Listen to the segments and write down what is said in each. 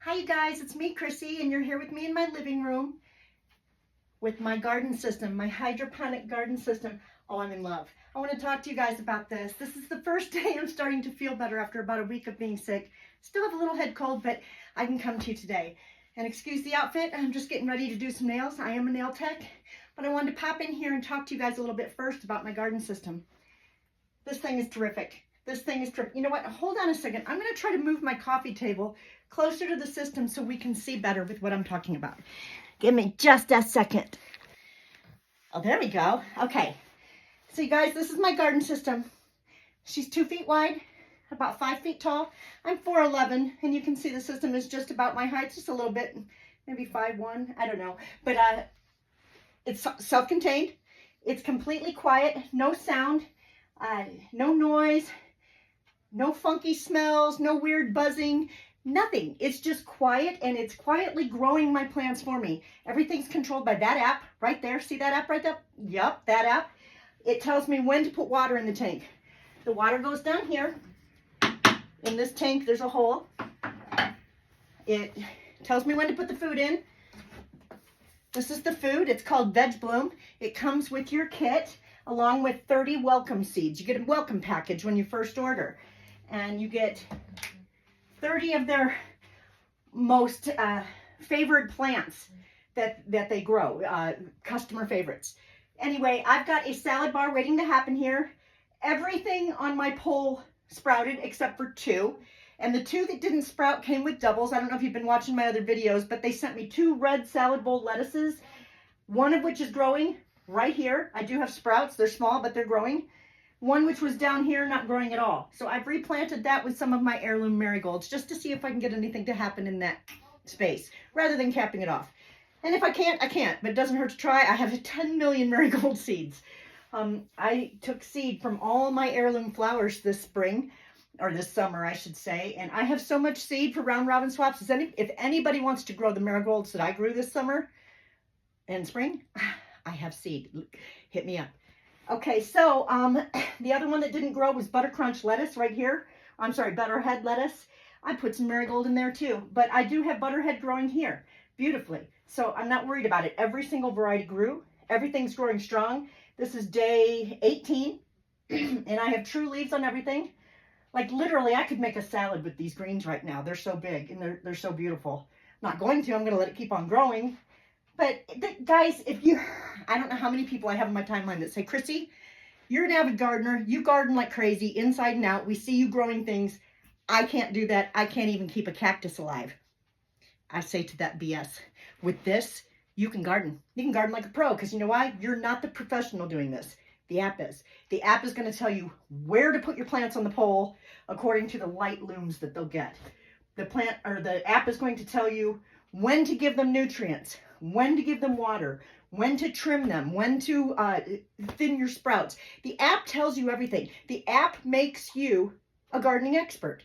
Hi you guys, it's me Chrissy and you're here with me in my living room with my garden system, my hydroponic garden system. Oh, I'm in love. I want to talk to you guys about this. This is the first day I'm starting to feel better after about a week of being sick. Still have a little head cold, but I can come to you today. And excuse the outfit, I'm just getting ready to do some nails. I am a nail tech, but I wanted to pop in here and talk to you guys a little bit first about my garden system. This thing is terrific. This thing is terrific. You know what? Hold on a second. I'm going to try to move my coffee table closer to the system so we can see better with what I'm talking about. Give me just a second. Oh, there we go. Okay. So you guys, this is my garden system. She's 2 feet wide, about 5 feet tall. I'm 4'11", and you can see the system is just about my height, just a little bit, maybe 5'1", I don't know. But it's self-contained. It's completely quiet, no sound, no noise, no funky smells, no weird buzzing, nothing. It's just quiet, and it's quietly growing my plants for me. Everything's controlled by that app right there. See that app right there? Yep, that app. It tells me when to put water in the tank. The water goes down here. In this tank, there's a hole. It tells me when to put the food in. This is the food. It's called Veg Bloom. It comes with your kit along with 30 welcome seeds. You get a welcome package when you first order. And you get 30 of their most favored plants that they grow, customer favorites. Anyway, I've got a salad bar waiting to happen here. Everything on my pole sprouted except for 2. And the 2 that didn't sprout came with doubles. I don't know if you've been watching my other videos, but they sent me 2 red salad bowl lettuces, one of which is growing right here. I do have sprouts. They're small, but they're growing. One which was down here, not growing at all. So I've replanted that with some of my heirloom marigolds just to see if I can get anything to happen in that space rather than capping it off. And if I can't, I can't, but it doesn't hurt to try. I have 10 million marigold seeds. I took seed from all my heirloom flowers this spring, or this summer, I should say, and I have so much seed for round robin swaps. If anybody wants to grow the marigolds that I grew this summer and spring, I have seed. Hit me up. Okay, so the other one that didn't grow was butter crunch lettuce right here. I'm sorry, butterhead lettuce. I put some marigold in there too, but I do have butterhead growing here beautifully. So I'm not worried about it. Every single variety grew. Everything's growing strong. This is day 18, and I have true leaves on everything. Like literally, I could make a salad with these greens right now. They're so big and they're so beautiful. I'm not going to. I'm going to let it keep on growing. But guys, I don't know how many people I have on my timeline that say, Chrissy, you're an avid gardener. You garden like crazy, inside and out. We see you growing things. I can't do that. I can't even keep a cactus alive. I say to that BS. With this, you can garden. You can garden like a pro, because you know why? You're not the professional doing this. The app is. The app is going to tell you where to put your plants on the pole according to the light looms that they'll get. The app is going to tell you when to give them nutrients, when to give them water, when to trim them, when to thin your sprouts. The app tells you everything. The app makes you a gardening expert.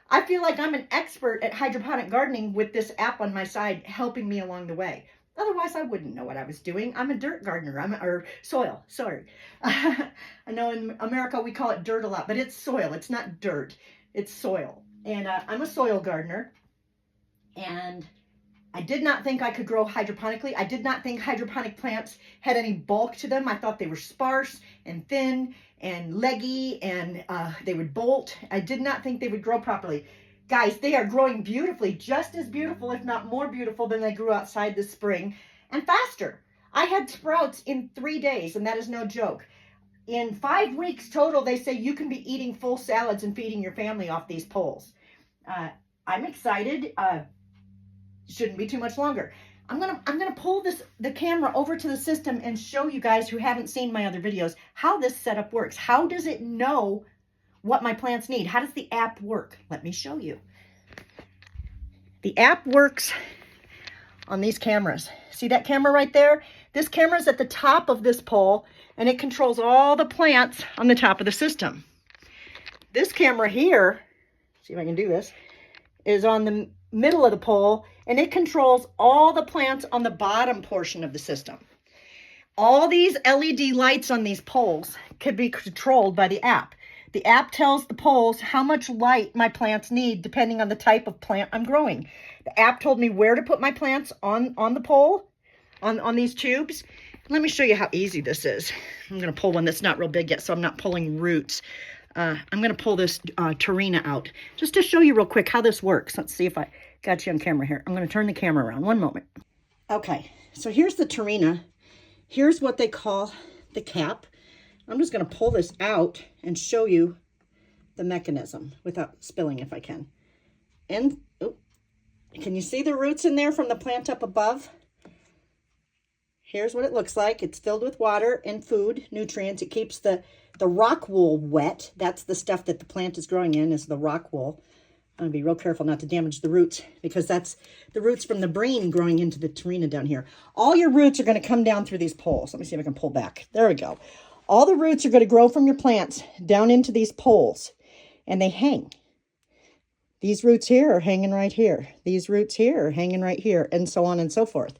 I feel like I'm an expert at hydroponic gardening with this app on my side helping me along the way. Otherwise, I wouldn't know what I was doing. I'm a dirt gardener, or soil, sorry. I know in America we call it dirt a lot, but it's soil. It's not dirt, it's soil. And I'm a soil gardener, and I did not think I could grow hydroponically. I did not think hydroponic plants had any bulk to them. I thought they were sparse and thin and leggy, and they would bolt. I did not think they would grow properly. Guys, they are growing beautifully, just as beautiful, if not more beautiful than they grew outside this spring, and faster. I had sprouts in 3 days, and that is no joke. In 5 weeks total, they say you can be eating full salads and feeding your family off these poles. I'm excited. Shouldn't be too much longer. I'm gonna pull the camera over to the system and show you guys who haven't seen my other videos how this setup works. How does it know what my plants need? How does the app work? Let me show you. The app works on these cameras. See that camera right there? This camera is at the top of this pole, and it controls all the plants on the top of the system. This camera here, see if I can do this, is on the middle of the pole, and it controls all the plants on the bottom portion of the system. All these LED lights on these poles could be controlled by the app. The app tells the poles how much light my plants need depending on the type of plant I'm growing. The app told me where to put my plants on the pole, on these tubes. Let me show you how easy this is. I'm going to pull one that's not real big yet, so I'm not pulling roots. I'm going to pull this Tarina out just to show you real quick how this works. Let's see if I got you on camera here. I'm going to turn the camera around. One moment. Okay, so here's the Tarina. Here's what they call the cap. I'm just going to pull this out and show you the mechanism without spilling if I can. And, oh, can you see the roots in there from the plant up above? Here's what it looks like. It's filled with water and food, nutrients. It keeps the rock wool wet. That's the stuff that the plant is growing in, is the rock wool. I'm going to be real careful not to damage the roots because that's the roots from the brain growing into the Tarina down here. All your roots are going to come down through these poles. Let me see if I can pull back. There we go. All the roots are going to grow from your plants down into these poles, and they hang. These roots here are hanging right here. These roots here are hanging right here, and so on and so forth.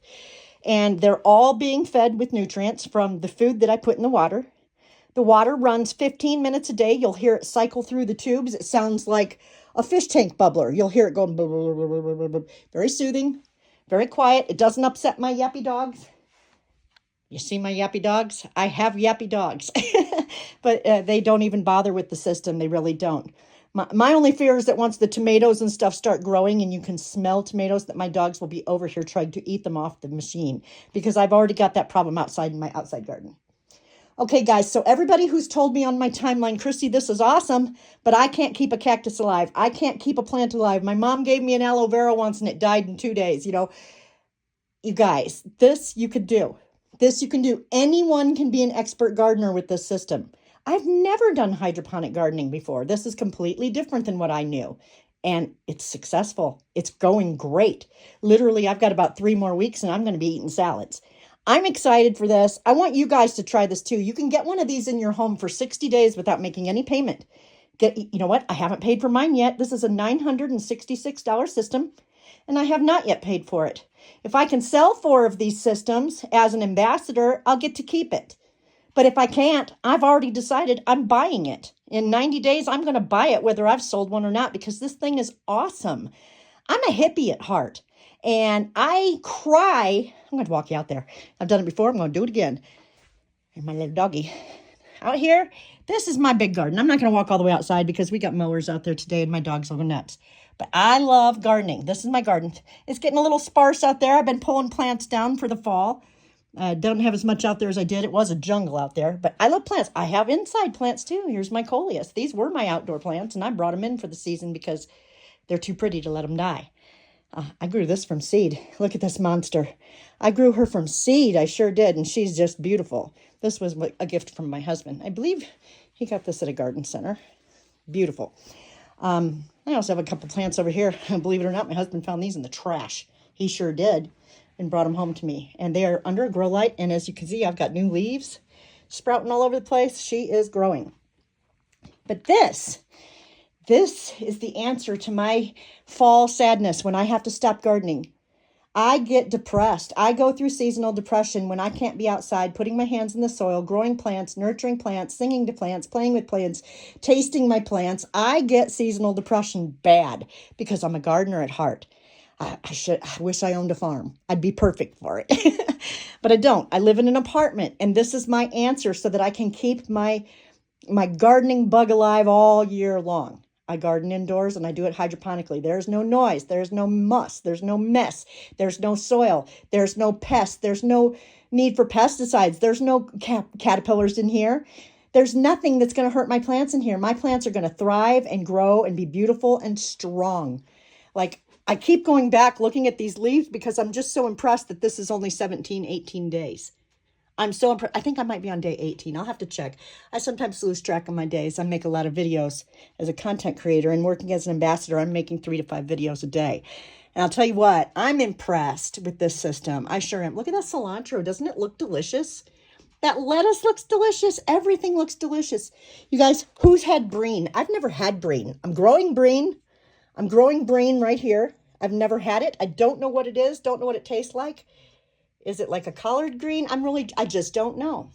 And they're all being fed with nutrients from the food that I put in the water. The water runs 15 minutes a day. You'll hear it cycle through the tubes. It sounds like a fish tank bubbler. You'll hear it going blah, blah, blah, blah, blah, blah. Very soothing, very quiet. It doesn't upset my yappy dogs. You see my yappy dogs? I have yappy dogs, but they don't even bother with the system. They really don't. My only fear is that once the tomatoes and stuff start growing and you can smell tomatoes, that my dogs will be over here trying to eat them off the machine, because I've already got that problem outside in my outside garden. Okay, guys, so everybody who's told me on my timeline, Christy, this is awesome, but I can't keep a cactus alive. I can't keep a plant alive. My mom gave me an aloe vera once and it died in 2 days. You know, you guys, this you could do. This you can do. Anyone can be an expert gardener with this system. I've never done hydroponic gardening before. This is completely different than what I knew. And it's successful. It's going great. Literally, I've got about 3 more weeks and I'm going to be eating salads. I'm excited for this. I want you guys to try this too. You can get one of these in your home for 60 days without making any payment. You know what? I haven't paid for mine yet. This is a $966 system, and I have not yet paid for it. If I can sell 4 of these systems as an ambassador, I'll get to keep it. But if I can't, I've already decided I'm buying it. In 90 days, I'm going to buy it whether I've sold one or not, because this thing is awesome. I'm a hippie at heart, and I cry. I'm going to walk you out there. I've done it before. I'm going to do it again. And my little doggy out here. This is my big garden. I'm not going to walk all the way outside because we got mowers out there today and my dogs will go nuts. But I love gardening. This is my garden. It's getting a little sparse out there. I've been pulling plants down for the fall. Don't have as much out there as I did. It was a jungle out there, but I love plants. I have inside plants too. Here's my coleus. These were my outdoor plants, and I brought them in for the season because they're too pretty to let them die. I grew this from seed. Look at this monster. I grew her from seed. I sure did, and she's just beautiful. This was a gift from my husband. I believe he got this at a garden center. Beautiful. I also have a couple plants over here. Believe it or not, my husband found these in the trash. He sure did, and brought them home to me. And they are under a grow light, and as you can see, I've got new leaves sprouting all over the place. She is growing. But this is the answer to my fall sadness when I have to stop gardening. I get depressed. I go through seasonal depression when I can't be outside, putting my hands in the soil, growing plants, nurturing plants, singing to plants, playing with plants, tasting my plants. I get seasonal depression bad because I'm a gardener at heart. I wish I owned a farm. I'd be perfect for it. But I don't. I live in an apartment, and this is my answer so that I can keep my gardening bug alive all year long. I garden indoors and I do it hydroponically. There's no noise. There's no muss. There's no mess. There's no soil. There's no pests. There's no need for pesticides. There's no caterpillars in here. There's nothing that's going to hurt my plants in here. My plants are going to thrive and grow and be beautiful and strong. Like, I keep going back looking at these leaves because I'm just so impressed that this is only 17, 18 days. I'm so impressed. I think I might be on day 18. I'll have to check. I sometimes lose track of my days. I make a lot of videos as a content creator, and working as an ambassador, I'm making 3 to 5 videos a day. And I'll tell you what, I'm impressed with this system. I sure am. Look at that cilantro. Doesn't it look delicious? That lettuce looks delicious. Everything looks delicious. You guys, who's had brine? I've never had brine. I'm growing brine. I'm growing brine right here. I've never had it. I don't know what it is. Don't know what it tastes like. Is it like a collard green? I just don't know.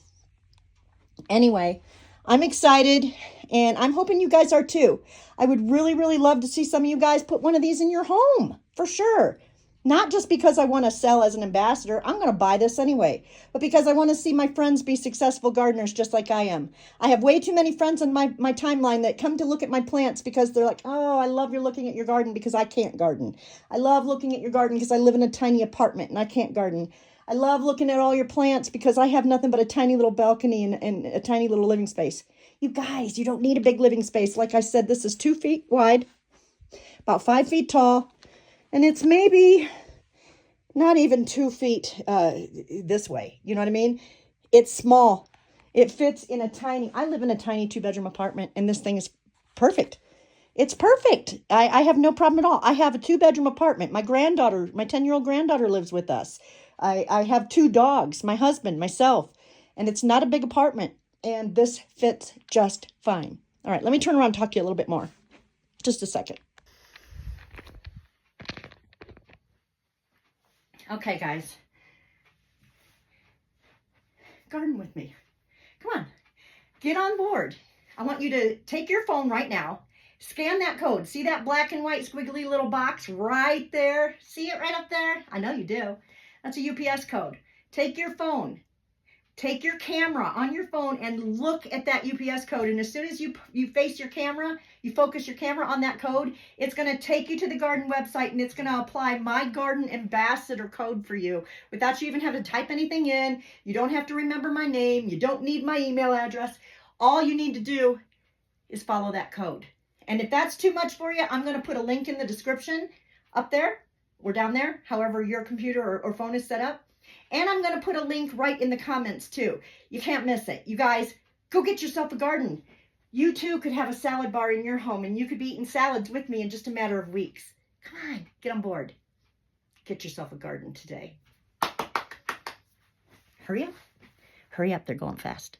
Anyway, I'm excited, and I'm hoping you guys are too. I would really, really love to see some of you guys put one of these in your home, for sure. Not just because I want to sell as an ambassador, I'm going to buy this anyway, but because I want to see my friends be successful gardeners just like I am. I have way too many friends on my timeline that come to look at my plants because they're like, oh, I love you're looking at your garden because I can't garden. I love looking at your garden because I live in a tiny apartment and I can't garden. I love looking at all your plants because I have nothing but a tiny little balcony and a tiny little living space. You guys, you don't need a big living space. Like I said, this is 2 feet wide, about 5 feet tall, and it's maybe not even 2 feet this way. You know what I mean? It's small. It fits in a tiny, I live in a tiny 2-bedroom apartment, and this thing is perfect. It's perfect. I have no problem at all. I have a 2-bedroom apartment. My granddaughter, my 10-year-old granddaughter lives with us. I have 2 dogs, my husband, myself, and it's not a big apartment, and this fits just fine. All right, let me turn around and talk to you a little bit more. Just a second. Okay, guys. Garden with me. Come on. Get on board. I want you to take your phone right now. Scan that code. See that black and white squiggly little box right there? See it right up there? I know you do. That's a UPS code. Take your phone. Take your camera on your phone and look at that UPS code. And as soon as you face your camera, you focus your camera on that code, it's going to take you to the garden website and it's going to apply my garden ambassador code for you without you even having to type anything in. You don't have to remember my name. You don't need my email address. All you need to do is follow that code. And if that's too much for you, I'm going to put a link in the description up there or down there, however your computer or phone is set up. And I'm going to put a link right in the comments too. You can't miss it. You guys, go get yourself a garden. You too could have a salad bar in your home and you could be eating salads with me in just a matter of weeks. Come on, get on board. Get yourself a garden today. Hurry up. Hurry up, they're going fast.